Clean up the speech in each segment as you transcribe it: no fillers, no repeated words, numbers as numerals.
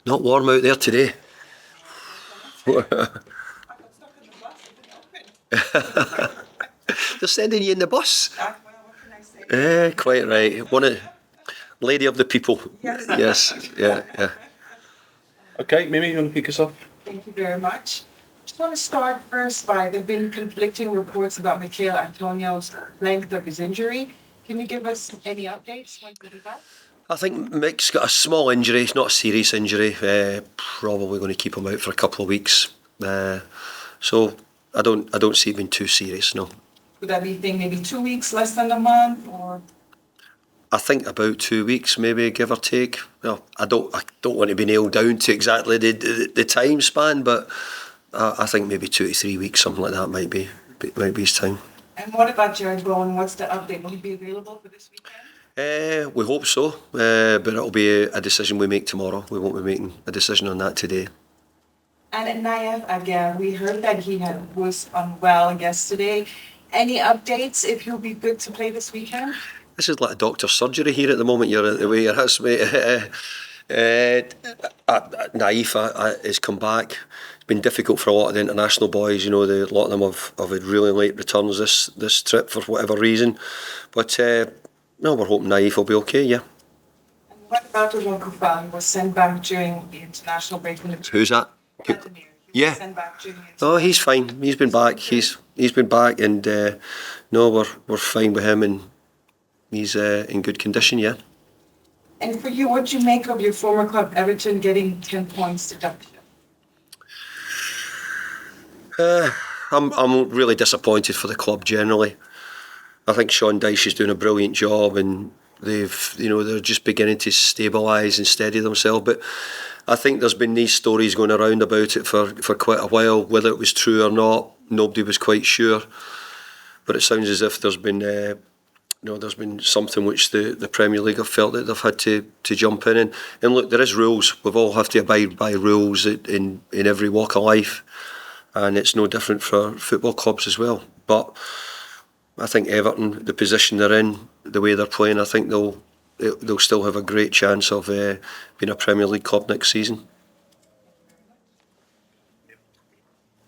Not warm out there today. They're sending you in the bus. What can I say? Quite right. Lady of the people. Yes. Yeah. Okay, Mimi, you want to pick us off? Thank you very much. Just want to start first by there have been conflicting reports about Mikel Antonio's length of his injury. Can you give us any updates? When did he back? I think Mick's got a small injury. It's not a serious injury. Probably going to keep him out for a couple of weeks. So I don't see it being too serious. No. Would that be maybe 2 weeks, less than a month, or? I think about 2 weeks, maybe, give or take. Well, I don't want to be nailed down to exactly the time span, but I think maybe 2 to 3 weeks, something like that, might be his time. And what about Jared Bowen? What's the update? Will he be available for this weekend? We hope so, but it'll be a decision we make tomorrow. We won't be making a decision on that today. And Nayef Aguerd, we heard that he was unwell yesterday. Any updates if he'll be good to play this weekend? This is like a doctor's surgery here at the moment. You're the way your house, mate. Naif has come back. It's been difficult for a lot of the international boys. You know, a lot of them have had really late returns this trip for whatever reason. But no, we're hoping Naif will be okay. Yeah. And what about Coufal? He was sent back during the international break. Who's that? Yeah. Oh, he's fine. He's been back. He's been back, and no, we're fine with him, and he's in good condition. Yeah. And for you, what do you make of your former club Everton getting 10 points deduction? I'm really disappointed for the club generally. I think Sean Dyche is doing a brilliant job, and they're just beginning to stabilise and steady themselves. But I think there's been these stories going around about it for quite a while. Whether it was true or not, nobody was quite sure. But it sounds as if there's been something which the Premier League have felt that they've had to jump in. And look, there is rules. We've all have to abide by rules in every walk of life, and it's no different for football clubs as well. But I think Everton, the position they're in, the way they're playing, I think they'll still have a great chance of being a Premier League club next season.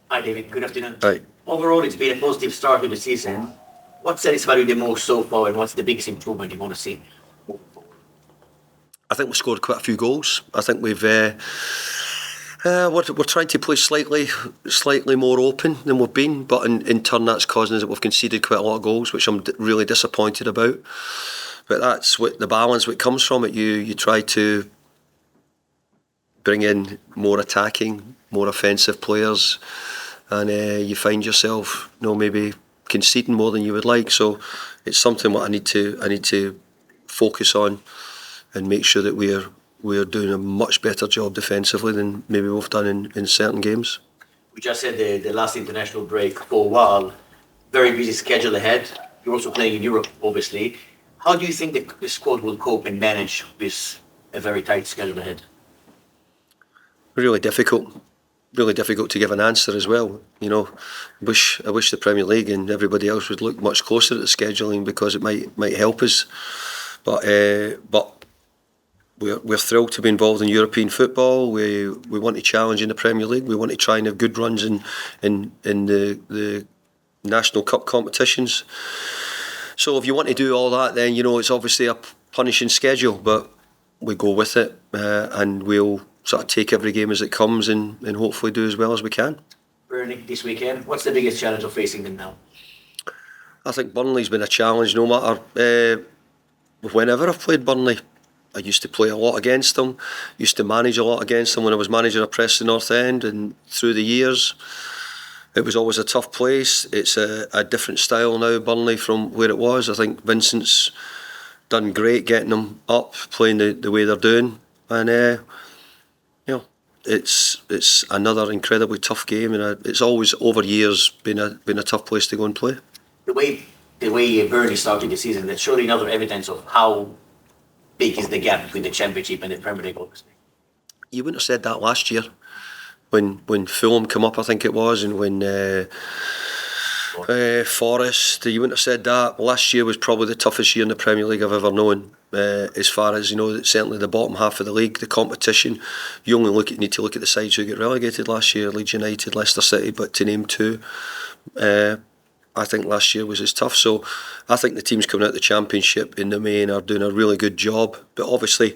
Hi David, good afternoon. Hi. Overall, it's been a positive start to the season. What satisfied you the most so far, and what's the biggest improvement you want to see? I think we scored quite a few goals. I think we're trying to play slightly more open than we've been, but in turn that's causing us that we've conceded quite a lot of goals, which I'm really disappointed about. But that's what the balance that comes from it. You try to bring in more attacking, more offensive players, and you find yourself, maybe conceding more than you would like. So it's something what I need to focus on and make sure that we're doing a much better job defensively than maybe we've done in certain games. We just had the last international break for a while. Very busy schedule ahead. You're also playing in Europe, obviously. How do you think the squad will cope and manage with a very tight schedule ahead? Really difficult to give an answer as well. I wish the Premier League and everybody else would look much closer at the scheduling, because it might help us. But we're thrilled to be involved in European football. We want to challenge in the Premier League. We want to try and have good runs in the National Cup competitions. So if you want to do all that, then it's obviously a punishing schedule, but we go with it, and we'll sort of take every game as it comes and hopefully do as well as we can. Burnley this weekend, what's the biggest challenge of facing them now? I think Burnley's been a challenge no matter whenever I've played Burnley. I used to play a lot against them, used to manage a lot against them when I was manager of Preston North End, and through the years it was always a tough place. It's a different style now, Burnley, from where it was. I think Vincent's done great getting them up, playing the way they're doing, and it's another incredibly tough game, and it's always over years been a tough place to go and play. The way Burnley started the season, that's surely another evidence of how big is the gap between the Championship and the Premier League, obviously. You wouldn't have said that last year when Fulham came up, I think it was, and when Forest. You wouldn't have said that. Last year was probably the toughest year in the Premier League I've ever known. as far as, certainly the bottom half of the league, the competition. You only need to look at the sides who got relegated last year, Leeds United, Leicester City, but to name two, I think last year was as tough. So I think the teams coming out of the Championship in the main are doing a really good job. But obviously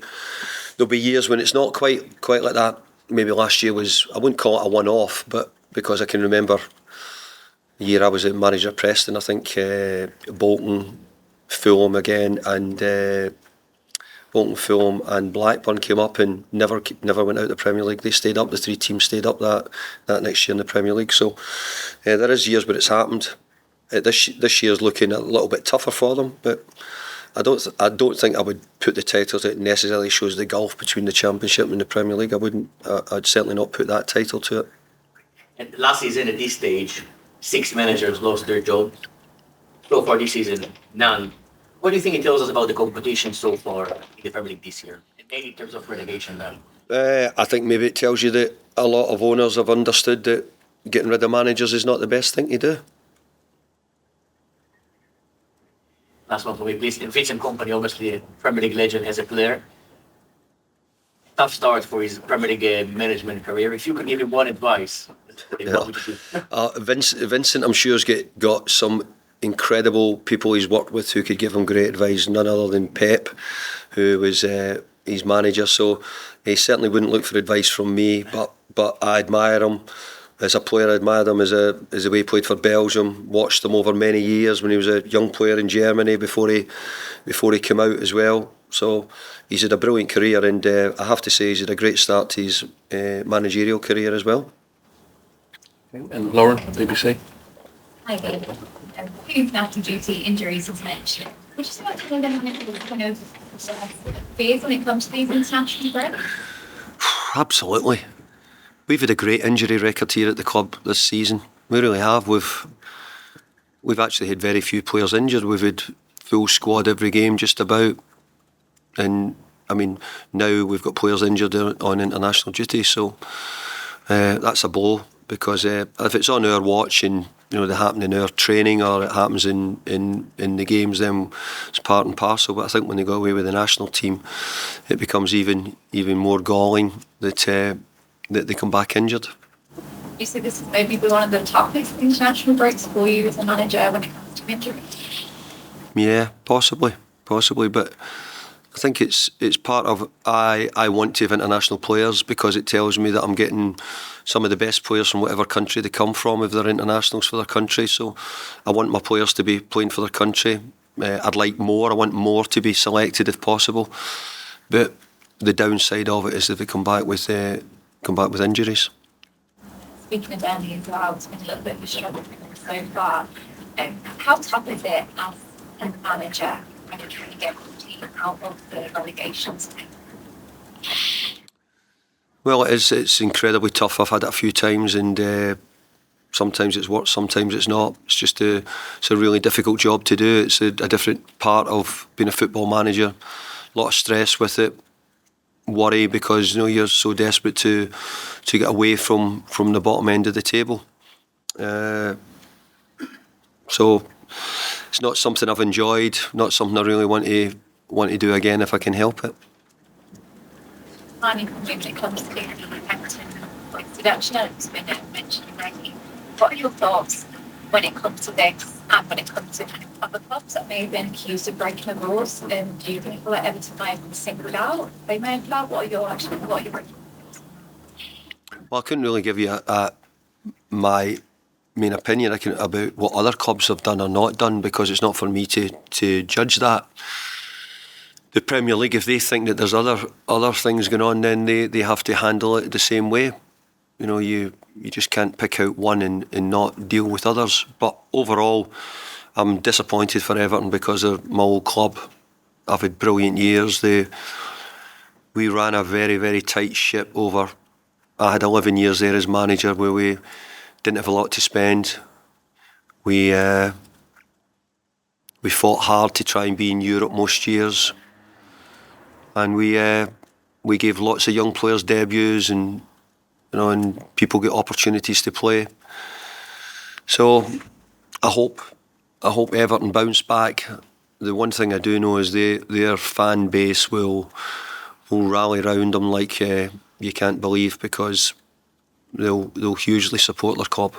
there'll be years when it's not quite like that. Maybe last year was, I wouldn't call it a one-off, but because I can remember the year I was a manager at Preston, I think Bolton, Fulham again, and Bolton, Fulham and Blackburn came up and never went out of the Premier League. They stayed up, the three teams stayed up that next year in the Premier League. So there is years where it's happened. This year's looking a little bit tougher for them, but I don't think I would put the title that necessarily shows the gulf between the Championship and the Premier League. I'd certainly not put that title to it. And last season at this stage, 6 managers lost their jobs. So far this season, none. What do you think it tells us about the competition so far in the Premier League this year? And maybe in terms of relegation now? I think maybe it tells you that a lot of owners have understood that getting rid of managers is not the best thing to do. Last one for me, please. Vincent Kompany, obviously a Premier League legend as a player. Tough start for his Premier League management career. If you could give him one advice, what would you do? Vincent, I'm sure, has got some incredible people he's worked with who could give him great advice. None other than Pep, who was his manager. So he certainly wouldn't look for advice from me. But I admire him as a player. I admired him as the way he played for Belgium. Watched him over many years when he was a young player in Germany before he came out as well. So he's had a brilliant career, and I have to say he's had a great start to his managerial career as well. And Lauren, BBC. Hi, David. Who's national duty injuries as mentioned. Would you say that kind of phase when it comes to these international breaks? Absolutely. We've had a great injury record here at the club this season. We really have. We've actually had very few players injured. We've had full squad every game just about. And I mean, now we've got players injured on international duty, so that's a blow, because if it's on our watch and they happen in our training or it happens in the games, then it's part and parcel. But I think when they go away with the national team, it becomes even more galling that they come back injured. You say this is maybe one of the toughest international breaks for you as a manager when it comes to injury? Yeah, possibly, but I think it's part of I want to have international players, because it tells me that I'm getting some of the best players from whatever country they come from if they're internationals for their country. So I want my players to be playing for their country. I'd like more. I want more to be selected if possible. But the downside of it is if they come back with injuries. Speaking of Burnley as well, it's been a little bit of a struggle so far. How tough is it as a manager when you're trying to get the team out of the relegation state? Well, it's incredibly tough. I've had it a few times, and sometimes it's worked, sometimes it's not. It's a really difficult job to do. It's a different part of being a football manager. A lot of stress with it, worry, because you're so desperate to get away from the bottom end of the table. So it's not something I've enjoyed, not something I really want to do again if I can help it. Finally, when it comes to the Everton deduction, it's been mentioned already. What are your thoughts when it comes to this and when it comes to other clubs that may have been accused of breaking the rules? And do you think that Everton might have been singled out? They may have done. What are your Well, I couldn't really give you my main opinion about what other clubs have done or not done, because it's not for me to judge that. The Premier League, if they think that there's other things going on, then they have to handle it the same way. You just can't pick out one and not deal with others. But overall, I'm disappointed for Everton because they're my old club. I've had brilliant years. We ran a very, very tight ship over. I had 11 years there as manager where we didn't have a lot to spend. We fought hard to try and be in Europe most years. And we gave lots of young players debuts, and people get opportunities to play. So I hope Everton bounce back. the one thing I do know is their fan base will rally round them like you can't believe, because they'll hugely support their club.